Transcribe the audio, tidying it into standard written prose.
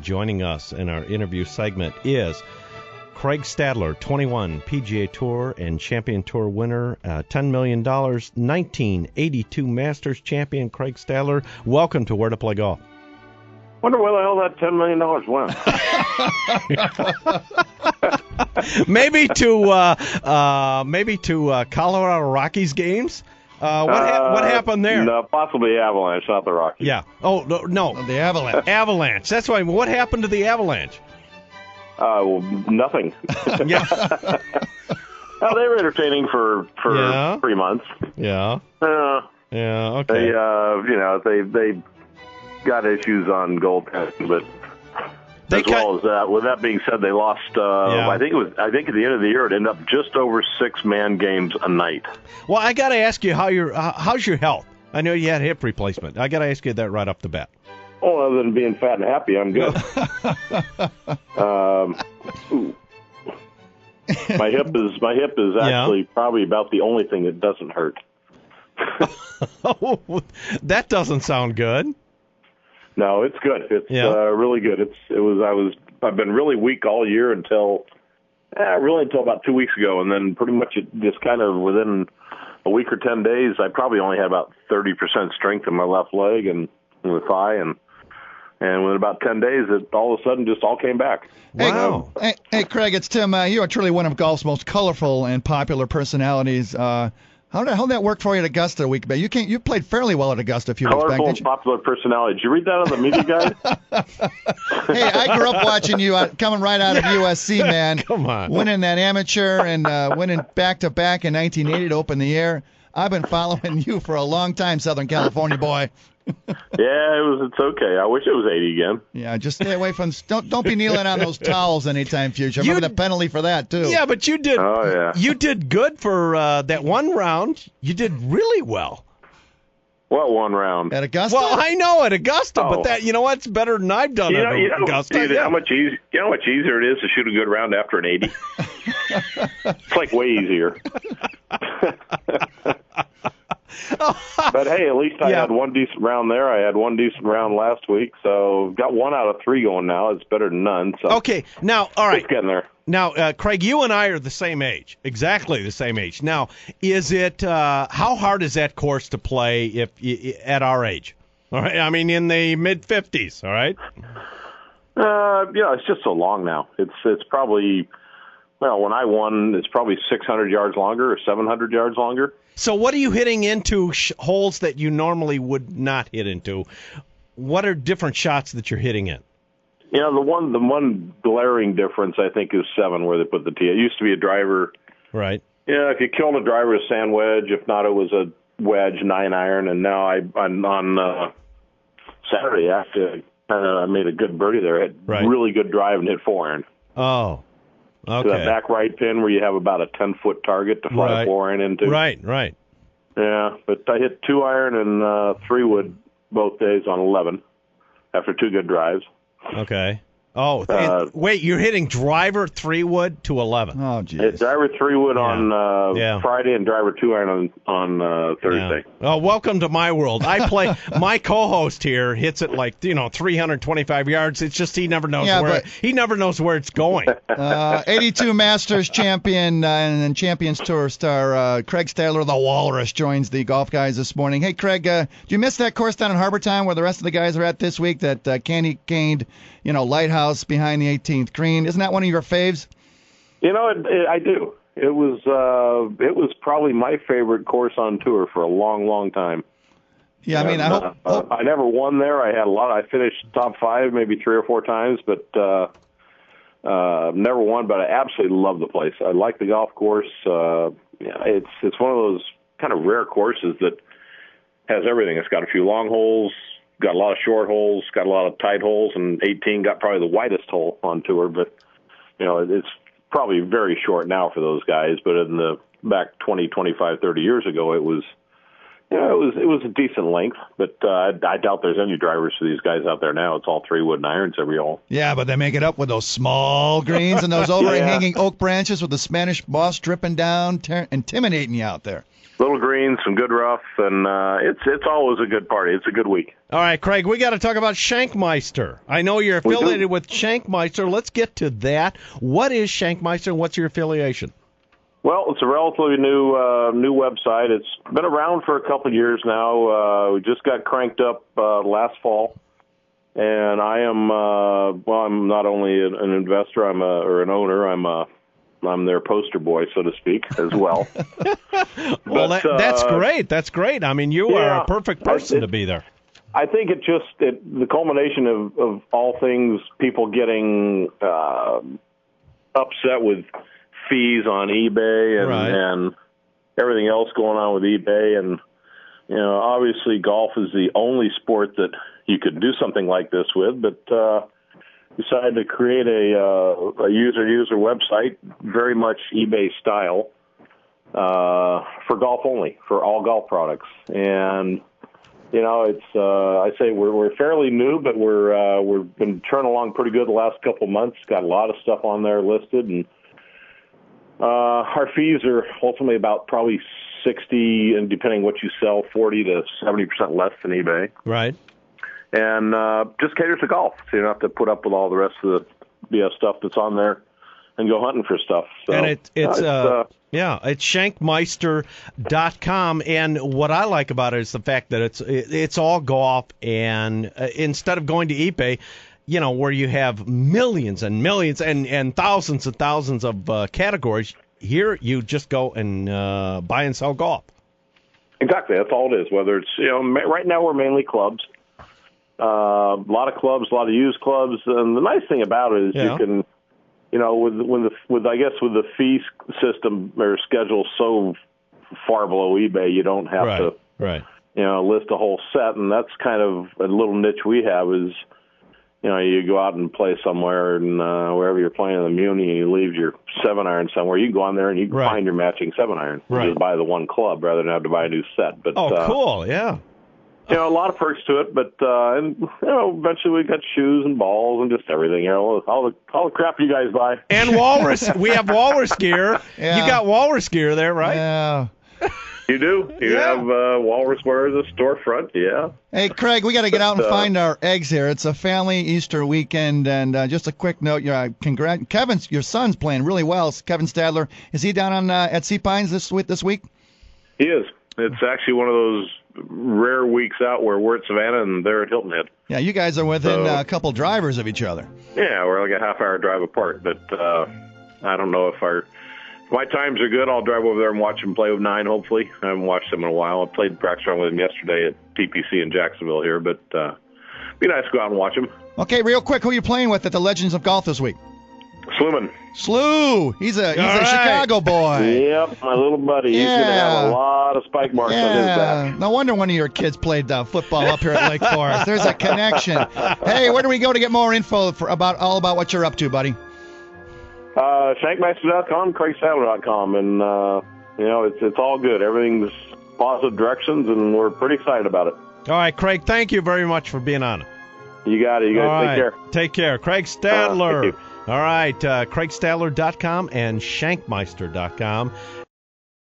Joining us in our interview segment is Craig Stadler, 21 PGA Tour and Champion Tour winner, $10 million, 1982 Masters champion. Craig Stadler, welcome to Where to Play Golf. Wonder where the hell that $10 million went. maybe to Colorado Rockies games. What happened there? No, possibly Avalanche, not the Rockies. Yeah. Oh no, the Avalanche. Avalanche. That's why. What happened to the Avalanche? Well, nothing. Yeah. Well, they were entertaining for 3 months. Yeah. Yeah. Okay. They got issues on goaltending, but well as that. With that being said, they lost. I think at the end of the year, it ended up just over 6-man games a night. Well, I got to ask you how's your health? I know you had hip replacement. I got to ask you that right off the bat. Oh, other than being fat and happy, I'm good. My hip is actually probably about the only thing that doesn't hurt. Oh, that doesn't sound good. No, it's good. It's really good. I've been really weak all year until about 2 weeks ago, and then pretty much it just kind of within a week or 10 days, I probably only had about 30% strength in my left leg and in the thigh, and within about 10 days, it all of a sudden just all came back. Wow. Hey, Craig, it's Tim. You are truly one of golf's most colorful and popular personalities. How'd that work for you at Augusta a week ago? You played fairly well at Augusta a few weeks back, Colorful didn't and popular personality. Did you read that on the media guide? Hey, I grew up watching you coming right out of USC, man. Come on. Winning that amateur and winning back-to-back in 1980 to open the year. I've been following you for a long time, Southern California boy. It's okay. I wish it was 80 again. Yeah, just stay away from. Don't be kneeling on those towels anytime future. Remember the penalty for that too. Yeah, but you did. Oh yeah. You did good for that one round. You did really well. What one round? At Augusta? Well, I know at Augusta, but that what's better than I've done at Augusta. How much easier it is to shoot a good round after an 80. It's like way easier. But hey, at least I had one decent round there. I had one decent round last week, so got 1 out of 3 going now. It's better than none. So okay, now all right, it's getting there. Now, Craig, you and I are the same age, exactly the same age. Now, is it how hard is that course to play at our age? All right, I mean in the mid-50s. All right. It's just so long now. It's probably when I won, it's probably 600 yards longer or 700 yards longer. So what are you hitting into holes that you normally would not hit into? What are different shots that you're hitting in? The one glaring difference, I think, is 7 where they put the tee. It used to be a driver. Right. If you killed a driver, a sand wedge. If not, it was a wedge 9-iron. And now on Saturday, after I made a good birdie there, I had really good drive and hit 4-iron. Oh. Okay. So that back right pin where you have about a 10-foot target to fly a 4-iron into. Right. Yeah, but I hit 2-iron and 3-wood both days on 11 after 2 good drives. Okay. Oh, wait, you're hitting driver 3-wood to 11. Oh, geez. Hit driver 3-wood on Friday and driver 2-iron on Thursday. Yeah. Oh, welcome to my world. I play. My co-host here hits it like 325 yards. It's just he never knows where it's going. 82 Masters champion and then Champions Tour star Craig Stadler, the Walrus, joins the golf guys this morning. Hey, Craig, did you miss that course down in Harbor Town where the rest of the guys are at this week? That candy caned, lighthouse behind the 18th green. Isn't that one of your faves? I do. It was probably my favorite course on tour for a long, long time. Yeah, I mean, I hope I never won there. I had a lot. I finished top 5 maybe 3 or 4 times, but never won. But I absolutely love the place. I like the golf course. It's one of those kind of rare courses that has everything. It's got a few long holes, got a lot of short holes, got a lot of tight holes, and 18 got probably the widest hole on tour. But it's probably very short now for those guys. But in the back 20, 25, 30 years ago, it was Yeah, it was a decent length, but I doubt there's any drivers for these guys out there now. It's all 3 wood and irons every hole. Yeah, but they make it up with those small greens and those overhanging oak branches with the Spanish moss dripping down, intimidating you out there. Little greens, some good rough, and it's always a good party. It's a good week. All right, Craig, we got to talk about ShankMeister. I know you're affiliated with ShankMeister. Let's get to that. What is ShankMeister, and what's your affiliation? Well, it's a relatively new website. It's been around for a couple of years now. We just got cranked up last fall, and I am I'm not only an investor, or an owner. I'm their poster boy, so to speak, as well. Well, that's great. That's great. I mean, you are a perfect person to be there. I think the culmination of all things, people getting upset with fees on eBay and everything else going on with eBay, and obviously golf is the only sport that you could do something like this with, but decided to create a user website, very much eBay style, for golf only, for all golf products. And it's I say we're fairly new, but we've been turning along pretty good the last couple of months. Got a lot of stuff on there listed, and our fees are ultimately about probably 60, and depending what you sell, 40 to 70% less than eBay. Right. And just caters to golf, so you don't have to put up with all the rest of the stuff that's on there and go hunting for stuff. So, and it's ShankMeister.com, and what I like about it is the fact that it's all golf, and instead of going to eBay, where you have millions and millions and thousands of categories, here you just go and buy and sell golf. Exactly, that's all it is. Whether it's right now we're mainly clubs. A lot of clubs, a lot of used clubs, and the nice thing about it is you can, with the fee system or schedule so far below eBay, you don't have to list a whole set, and that's kind of a little niche we have is, you go out and play somewhere, and wherever you're playing in the Muni, and you leave your 7-iron somewhere, you can go on there and you can find your matching 7-iron. You just buy the one club rather than have to buy a new set. But cool, yeah. A lot of perks to it, but eventually we got shoes and balls and just everything. All the crap you guys buy. And walrus, we have walrus gear. Yeah. You got walrus gear there, right? Yeah. You do. You have walrus wear as a storefront. Yeah. Hey, Craig, we got to get out and find our eggs here. It's a family Easter weekend, and just a quick note: your son's playing really well. Kevin Stadler, is he down at Sea Pines this week? He is. It's actually one of those rare weeks out where we're at Savannah and they're at Hilton Head. Yeah, you guys are within a couple drivers of each other. Yeah, we're like a half-hour drive apart, but I don't know if my times are good. I'll drive over there and watch him play with 9, hopefully. I haven't watched him in a while. I played practice round with him yesterday at TPC in Jacksonville here, but be nice to go out and watch him. Okay, real quick, who are you playing with at the Legends of Golf this week? Sluman. Slew. He's a Chicago boy. Yep, my little buddy. He's going to have a lot of spike marks on his back. No wonder one of your kids played football up here at Lake Forest. There's a connection. Hey, where do we go to get more info about what you're up to, buddy? ShankMeister.com, CraigStadler.com, and it's all good. Everything's positive directions, and we're pretty excited about it. All right, Craig, thank you very much for being on it. You got it. You guys take care. Take care. Craig Stadler. All right, CraigStadler.com and ShankMeister.com.